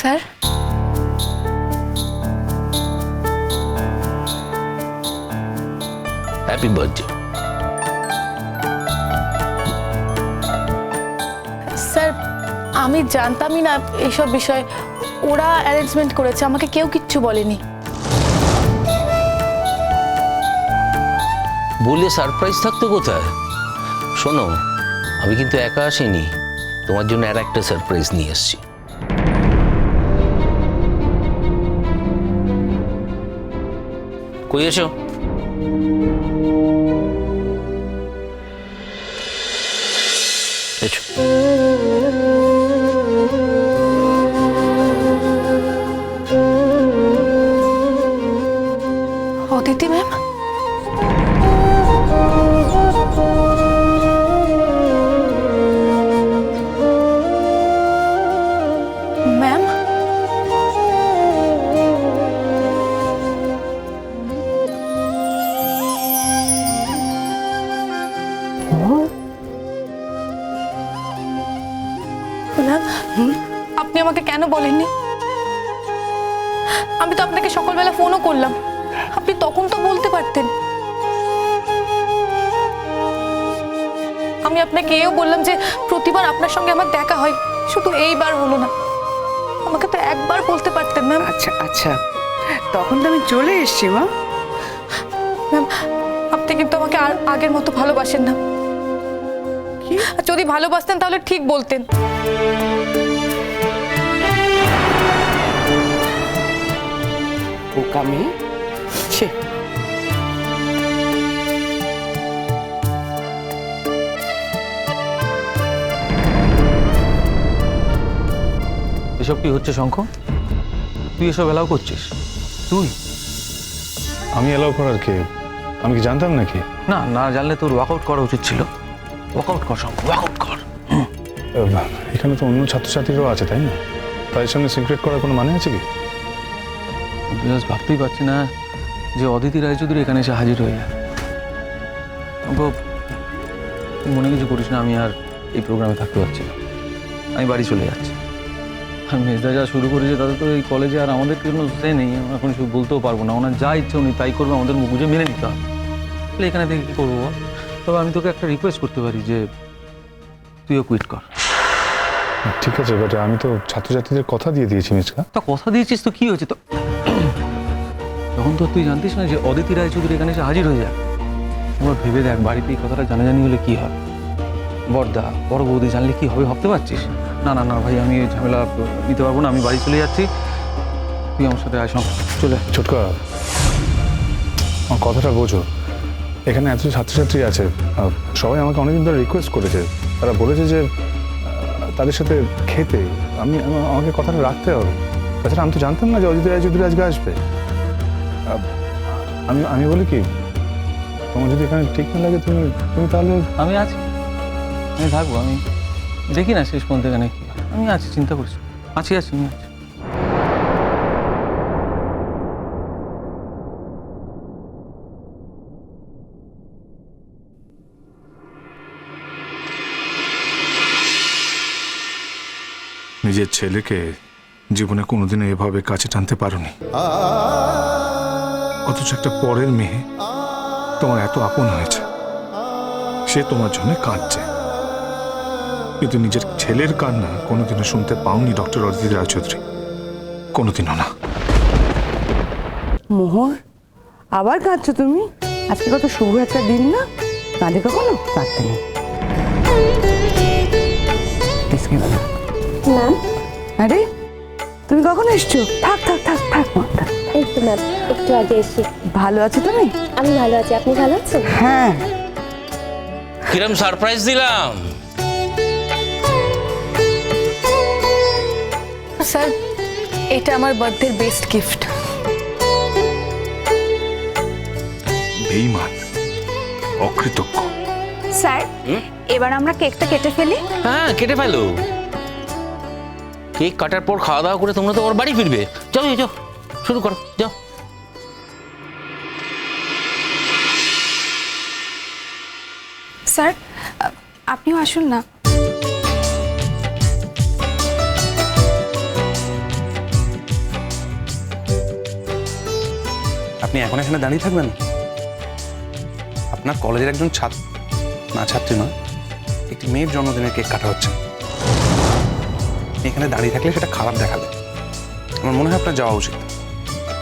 Sir, happy birthday. Sir আমি জানতামই না এইসব বিষয়। ওরা অ্যারেঞ্জমেন্ট করেছে, আমাকে কেউ কিচ্ছু বলেনি। বললে সারপ্রাইজ থাকতো কোথায়? শোনো, আমি কিন্তু একা আসিনি, তোমার জন্য আর একটা সারপ্রাইজ নিয়ে এসেছি। কই এসো। এসো। অদিতি ম্যাম, ম্যাম ম্যাম, আপনি আমাকে কেন বলেননি? আমি তো আপনাকে সকালবেলা ফোনও করলাম, আপনি তখন তো বলতে পারতেন। আমি আপনাকে এও বললাম যে প্রতিবার আপনার সঙ্গে আমার দেখা হয়, শুধু এইবার হলো না। আমাকে তো একবার বলতে পারতেন ম্যাম। আচ্ছা আচ্ছা, তখন তো আমি চলে এসেছি মা। ম্যাম, আপনি কিন্তু আমাকে আর আগের মতো ভালোবাসেন না। কি? আর যদি ভালোবাসতেন তাহলে ঠিক বলতেন। বোকা মেয়ে, ছে। এসব কি হচ্ছে শঙ্খ? তুই এসব এলাও করছিস? তুই? আমি এলাও করার কে? আমি কি জানতাম নাকি? না, না জানলে তোর ওয়ার্কআউট করা উচিত ছিল। ওয়ার্কআউট কর শঙ্খ, ওয়ার্কআউট কর। এখানে তো অন্য ছাত্রছাত্রীরাও আছে, তাই না? তাদের সামনে সিক্রেট করার কোনো মানে আছে কি? জাস্ট ভাবতেই পারছি না যে অদিতি রায়চৌধুরী এখানে এসে হাজির হয়ে যায়। শঙ্খ, তুই মনে কিছু করিস না, আমি আর এই প্রোগ্রামে থাকতে পারছি না। আমি বাড়ি চলে যাচ্ছি। আর মেজদা যা শুরু করেছে তাতে তো এই কলেজে আর আমাদের কোনো সে নেই। আমরা এখন কিছু বলতেও পারবো না। ওনার যা ইচ্ছে উনি তাই করবে, আমাদের মুখ বুঝে মেনে নিতে হবে। তাহলে এখানে থেকে কী করবো বল? তবে আমি তোকে একটা রিকোয়েস্ট করতে পারি যে তুইও কুইট কর। ঠিক আছে, বাট আমি তো ছাত্রছাত্রীদের কথা দিয়ে দিয়েছি মিসকা। তা কথা দিয়েছিস তো কি হয়েছে? তো তখন তো তুই জানতিস না যে অদিতি রায়চৌধুরী এখানে এসে হাজির হয়ে যায়। এবার ভেবে দেখ, বাড়িতে এই কথাটা জানাজানি হলে কি হয়? বড়দা বড় বৌদি জানলে কি হবে ভাবতে পারছিস? না না না ভাই, আমি এই ঝামেলা নিতে পারবো না। আমি বাড়ি চলে যাচ্ছি, তুই আমার সাথে আয়। চলে আয়। ছোটকা, আমার কথাটা বোঝো। এখানে এত ছাত্রছাত্রী আছে, সবাই আমাকে অনেকদিন ধরে রিকোয়েস্ট করেছে। তারা বলেছে যে তাদের সাথে খেতে। আমাকে কথাটা রাখতে হবে। তাছাড়া আমি তো জানতাম না যে অদিতি রায়চৌধুরী আজকে আসবে। আমি বলি কি, তোমার যদি এখানে ঠিক না লাগে তুমি তাহলে। আমি আছি, আমি থাকবো। আমি দেখি না শেষ পর্যন্ত এখানে কি হয়। আমি আছি, চিন্তা করিস। আছি আছি আমি আছি। নিজের ছেলেকে জীবনে কোনোদিনও এভাবে কাছে টানতে পারোনি, অথচ একটা পরের মেয়ে তোমার এত আপন হয়েছে। সে তোমার জন্য কাঁদছে, কিন্তু নিজের ছেলের কান্না কোনোদিনও শুনতে পাওনি ডক্টর অদিতি রায়চৌধুরী, কোনোদিনও না। মোহর, আবার কাঁদছো তুমি? আজকে কত শুভ একটা দিন না? কাঁদে কখনো? কাঁদতে নেই। ম্যাম, আরে তুমি কখন এসছো? থাক থাক থাক থাক মা, থাক। এই তো ম্যাম, একটু আগে এসে। ভালো আছো তুমি? আমি ভালো আছি, আপনি ভালো আছেন? হ্যাঁ। কিরম সারপ্রাইজ দিলাম? স্যার, এটা আমার বার্থডের বেস্ট গিফট। বেঈমান, অকৃতজ্ঞ। স্যার, এবার আমরা কেকটা কেটে ফেলি। হ্যাঁ, কেটে ফেলো। কেক কাটার পর খাওয়া দাওয়া করে তোমরা তো ওর বাড়ি ফিরবে। যাও যাও, শুরু করো, যাও। স্যার, আপনিও আসুন না। আপনি এখন এখানে দাঁড়িয়ে থাকবেন? আপনার কলেজের একজন ছাত্রী নয়, একটি মেয়ের জন্মদিনের কেক কাটা হচ্ছে। এখানে দাঁড়িয়ে থাকলে সেটা খারাপ দেখাবে। আমার মনে হয় আপনার যাওয়া উচিত।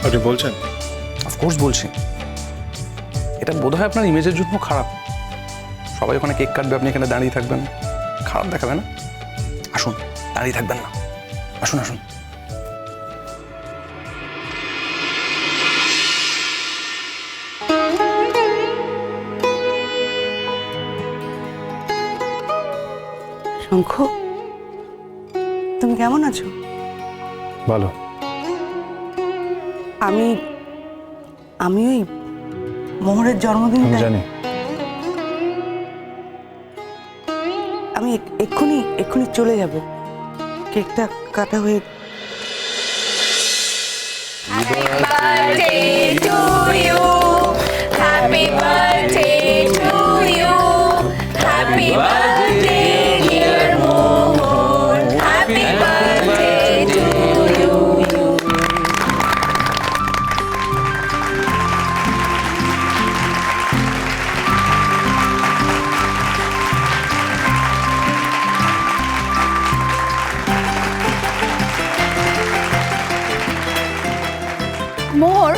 আপনি বলছেন? অফকোর্স বলছি। এটা বোধহয় আপনার ইমেজের জন্য খারাপ। সবাই ওখানে কেক কাটবে, আপনি এখানে দাঁড়িয়ে থাকবেন, খারাপ দেখাবে না? আসুন, দাঁড়িয়ে থাকবেন না, আসুন আসুন। শঙ্খ, তুমি কেমন আছো? ভালো। আমি ওই মোহরের আমি জন্মদিনটা জানি। আমি এক্ষুনি চলে যাব। কেকটা কাটা হয়ে মোহর,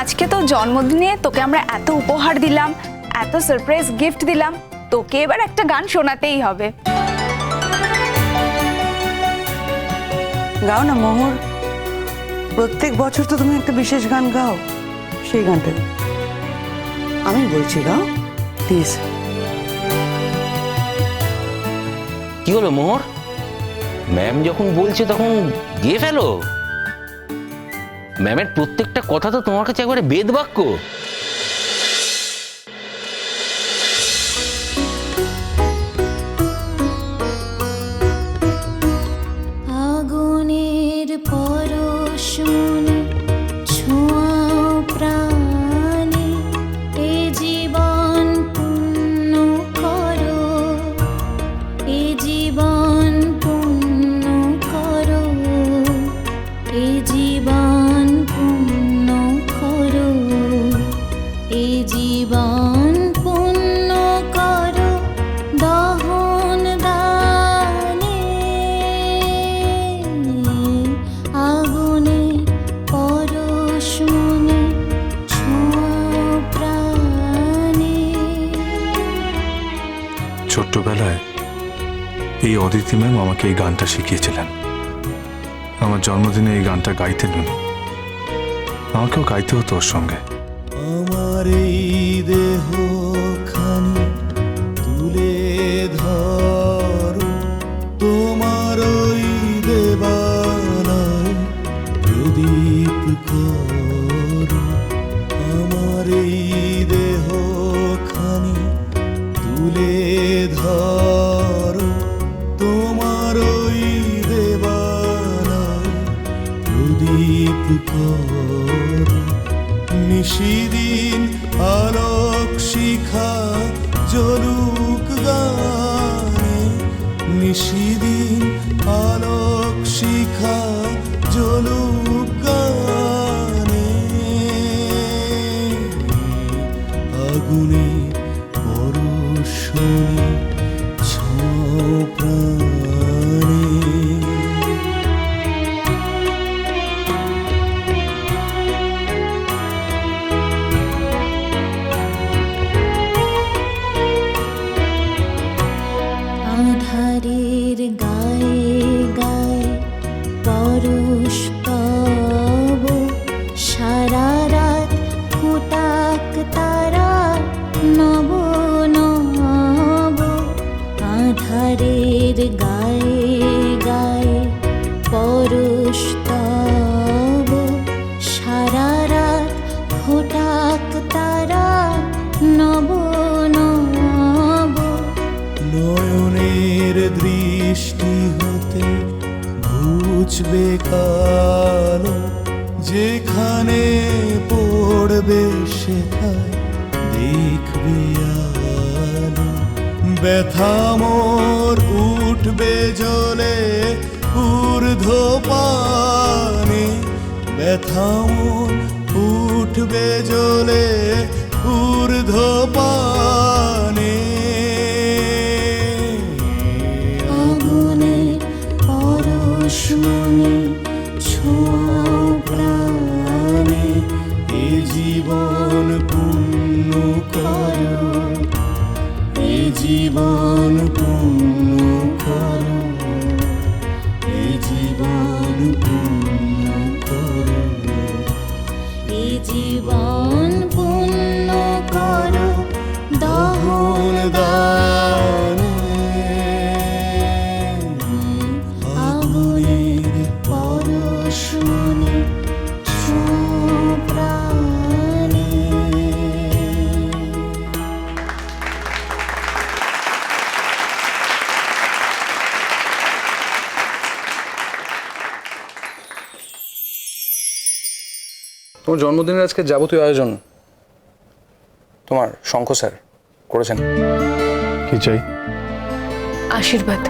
আজকে তো জন্মদিনে তোকে আমরা এত উপহার দিলাম, এত সারপ্রাইজ গিফট দিলাম, তোকে এবার একটা গান শোনাতেই হবে। গাও না মোহর। প্রত্যেক বছর তো তুমি একটা বিশেষ গান গাও, সেই গানটা আমি বলছি গাও প্লিজ। কি হলো মোহর? ম্যাম যখন বলছে তখন গিয়ে ফেলো। ম্যামের প্রত্যেকটা কথা তো তোমার কাছে একবারে বেদ বাক্য। আগুনের পরশ মনে ছোঁয়াও প্রাণে, এ জীবন পূর্ণ করো, এ জীবন পূর্ণ করো, এ জীবন পূর্ণ করো, এ জীবন পূর্ণ করো দহন দানে, আগুনে পরশ মনে ছোঁয়াও প্রাণে। ছোট্টবেলায় এই অদিতি ম্যাম আমাকে এই গানটা শিখিয়েছিলেন। আমার জন্মদিনে এই গানটা গাইতেন উনি, আমাকেও গাইতে হতো ওর সঙ্গে। আমার এই দেহ খানি তুলে ধরো, তোমার ওই দেবালয় প্রদীপ করো। আমার এই দেহ খানি তুলে ধরো, তোমার ওই দেবালয় প্রদীপ করো। নিশিদিন আলোক শিখা জ্বলুক গানে, নিশিদিন আলোক শিখা জ্বলুক গানে। আগুনে পরশনে ছোঁয়াও প্রাণে। আধারের গায়ে গায়ে পরশ তব, সারা রাত ফুটাক তারা নব নব। আধারের গায়ে গায়ে পরশ তব, সারা রাত ফুটাক তারা নব নব। নয়নের দৃষ্টি হতে ঘুচবে কালো, যেখানে পড়বে সেখানে দেখবে আলো। ব্যথা মোর উঠবে জ্বলে ঊর্ধ্ব পানে, ব্যথা মোর উঠবে জ্বলে ঊর্ধ্বপানে আগুনে পরশমণি ছোঁয়াও প্রাণে এ জীবন পূর্ণ করো এ জীবন পূর্ণ করো এ জীবন পূর্ণ করো এ জীবন পূর্ণ করো দহন দানে আগুনের পরশমণি ছোঁয়াও প্রাণে। তোমার জন্মদিনের আজকে যাবতীয় আয়োজন তোমার শঙ্খ স্যার করেছেন। কি চাই? আশীর্বাদ।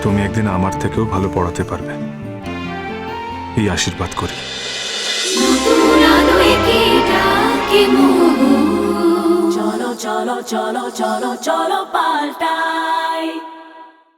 তুমি একদিন আমার থেকেও ভালো পড়াতে পারবে, এই আশীর্বাদ করি। চলো চলো চলো চলো চলো পাল্টাই